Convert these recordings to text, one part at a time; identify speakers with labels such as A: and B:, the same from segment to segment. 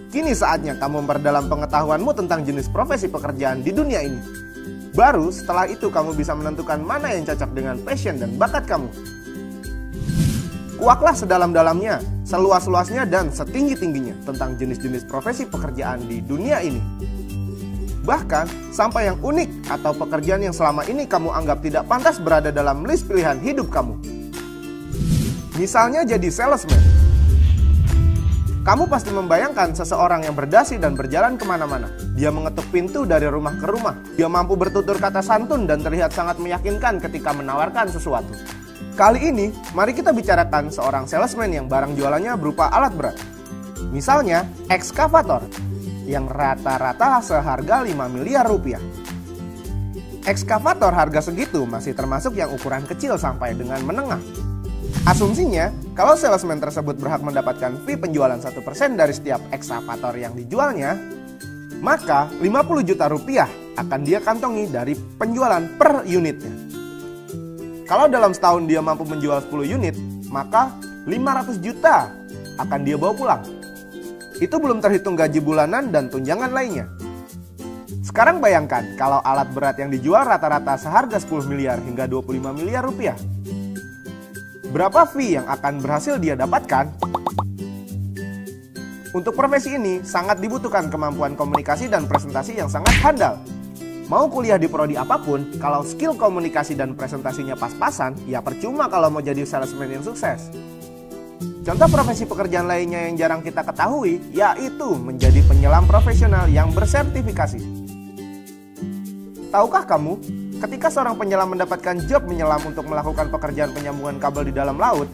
A: Kini saatnya kamu memperdalam pengetahuanmu tentang jenis profesi pekerjaan di dunia ini. Baru setelah itu kamu bisa menentukan mana yang cocok dengan passion dan bakat kamu. Kuaklah sedalam-dalamnya, seluas-luasnya dan setinggi-tingginya tentang jenis-jenis profesi pekerjaan di dunia ini. Bahkan sampai yang unik atau pekerjaan yang selama ini kamu anggap tidak pantas berada dalam list pilihan hidup kamu. Misalnya jadi salesman. Kamu pasti membayangkan seseorang yang berdasi dan berjalan kemana-mana. Dia mengetuk pintu dari rumah ke rumah. Dia mampu bertutur kata santun dan terlihat sangat meyakinkan ketika menawarkan sesuatu. Kali ini, mari kita bicarakan seorang salesman yang barang jualannya berupa alat berat. Misalnya, ekskavator, yang rata-rata seharga 5 miliar rupiah. Ekskavator harga segitu masih termasuk yang ukuran kecil sampai dengan menengah. Asumsinya, kalau salesman tersebut berhak mendapatkan fee penjualan 1% dari setiap ekskavator yang dijualnya, maka 50 juta rupiah akan dia kantongi dari penjualan per unitnya. Kalau dalam setahun dia mampu menjual 10 unit, maka 500 juta akan dia bawa pulang. Itu belum terhitung gaji bulanan dan tunjangan lainnya. Sekarang bayangkan kalau alat berat yang dijual rata-rata seharga 10 miliar hingga 25 miliar rupiah. Berapa fee yang akan berhasil dia dapatkan? Untuk profesi ini sangat dibutuhkan kemampuan komunikasi dan presentasi yang sangat handal. Mau kuliah di prodi apapun, kalau skill komunikasi dan presentasinya pas-pasan, ya percuma kalau mau jadi salesman yang sukses. Contoh profesi pekerjaan lainnya yang jarang kita ketahui, yaitu menjadi penyelam profesional yang bersertifikasi. Tahukah kamu, ketika seorang penyelam mendapatkan job menyelam untuk melakukan pekerjaan penyambungan kabel di dalam laut,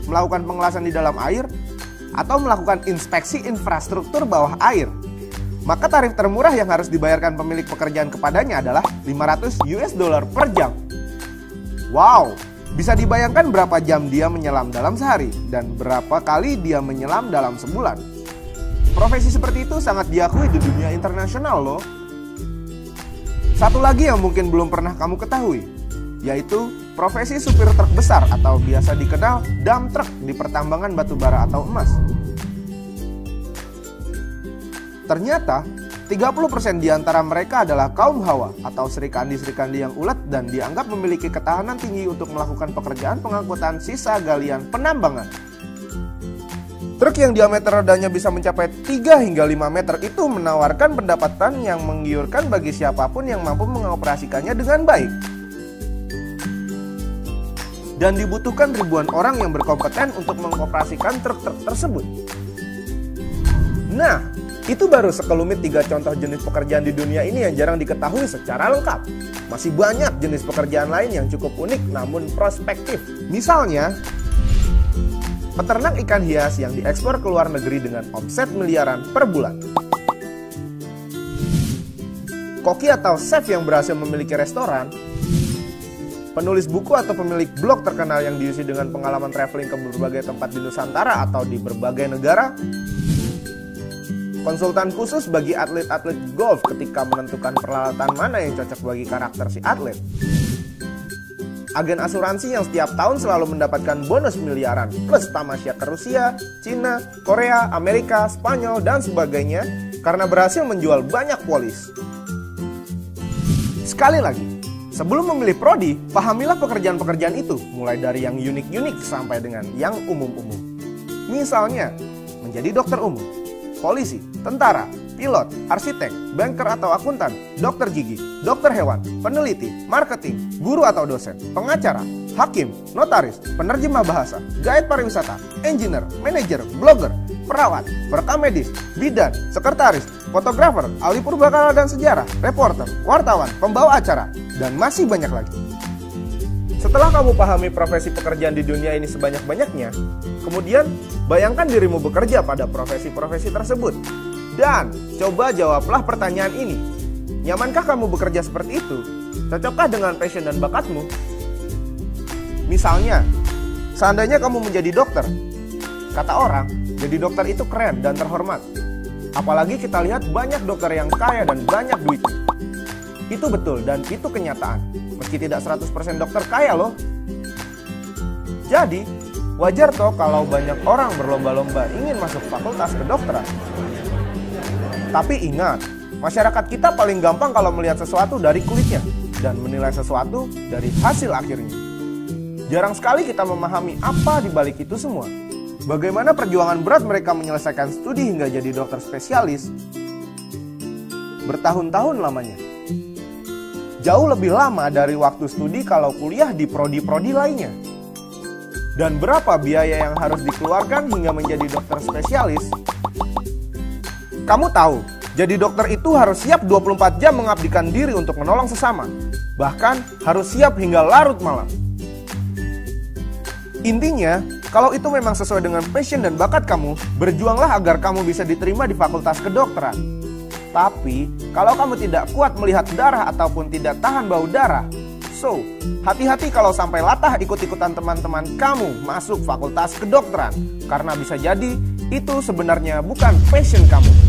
A: melakukan pengelasan di dalam air, atau melakukan inspeksi infrastruktur bawah air, maka tarif termurah yang harus dibayarkan pemilik pekerjaan kepadanya adalah $500 per jam. Wow, bisa dibayangkan berapa jam dia menyelam dalam sehari dan berapa kali dia menyelam dalam sebulan. Profesi seperti itu sangat diakui di dunia internasional loh. Satu lagi yang mungkin belum pernah kamu ketahui, yaitu profesi supir truk besar atau biasa dikenal dump truck di pertambangan batubara atau emas. Ternyata 30% di antara mereka adalah kaum hawa atau serikandi-serikandi yang ulet dan dianggap memiliki ketahanan tinggi untuk melakukan pekerjaan pengangkutan sisa galian penambangan. Truk yang diameter rodanya bisa mencapai 3 hingga 5 meter itu menawarkan pendapatan yang menggiurkan bagi siapapun yang mampu mengoperasikannya dengan baik. Dan dibutuhkan ribuan orang yang berkompeten untuk mengoperasikan truk-truk tersebut. Nah, itu baru sekelumit 3 contoh jenis pekerjaan di dunia ini yang jarang diketahui secara lengkap. Masih banyak jenis pekerjaan lain yang cukup unik namun prospektif. Misalnya, peternak ikan hias yang diekspor ke luar negeri dengan omset miliaran per bulan. Koki atau chef yang berhasil memiliki restoran. Penulis buku atau pemilik blog terkenal yang diisi dengan pengalaman traveling ke berbagai tempat di Nusantara atau di berbagai negara. Konsultan khusus bagi atlet-atlet golf ketika menentukan peralatan mana yang cocok bagi karakter si atlet. Agen asuransi yang setiap tahun selalu mendapatkan bonus miliaran plus tamasya ke Rusia, Cina, Korea, Amerika, Spanyol, dan sebagainya karena berhasil menjual banyak polis. Sekali lagi, sebelum memilih prodi, pahamilah pekerjaan-pekerjaan itu mulai dari yang unik-unik sampai dengan yang umum-umum. Misalnya, menjadi dokter umum, polisi, tentara, pilot, arsitek, banker atau akuntan, dokter gigi, dokter hewan, peneliti, marketing, guru atau dosen, pengacara, hakim, notaris, penerjemah bahasa, guide pariwisata, engineer, manajer, blogger, perawat, perekam medis, bidan, sekretaris, fotografer, ahli purbakala dan sejarah, reporter, wartawan, pembawa acara, dan masih banyak lagi. Setelah kamu pahami profesi pekerjaan di dunia ini sebanyak-banyaknya, kemudian bayangkan dirimu bekerja pada profesi-profesi tersebut. Dan coba jawablah pertanyaan ini. Nyamankah kamu bekerja seperti itu? Cocokkah dengan passion dan bakatmu? Misalnya, seandainya kamu menjadi dokter. Kata orang, jadi dokter itu keren dan terhormat. Apalagi kita lihat banyak dokter yang kaya dan banyak duitnya. Itu betul dan itu kenyataan. Meski tidak 100% dokter kaya loh. Jadi, wajar toh kalau banyak orang berlomba-lomba ingin masuk fakultas kedokteran. Tapi ingat, masyarakat kita paling gampang kalau melihat sesuatu dari kulitnya dan menilai sesuatu dari hasil akhirnya. Jarang sekali kita memahami apa di balik itu semua. Bagaimana perjuangan berat mereka menyelesaikan studi hingga jadi dokter spesialis bertahun-tahun lamanya. Jauh lebih lama dari waktu studi kalau kuliah di prodi-prodi lainnya. Dan berapa biaya yang harus dikeluarkan hingga menjadi dokter spesialis? Kamu tahu, jadi dokter itu harus siap 24 jam mengabdikan diri untuk menolong sesama. Bahkan harus siap hingga larut malam. Intinya, kalau itu memang sesuai dengan passion dan bakat kamu, berjuanglah agar kamu bisa diterima di fakultas kedokteran. Tapi, kalau kamu tidak kuat melihat darah ataupun tidak tahan bau darah, so, hati-hati kalau sampai latah ikut-ikutan teman-teman kamu masuk fakultas kedokteran. Karena bisa jadi, itu sebenarnya bukan passion kamu.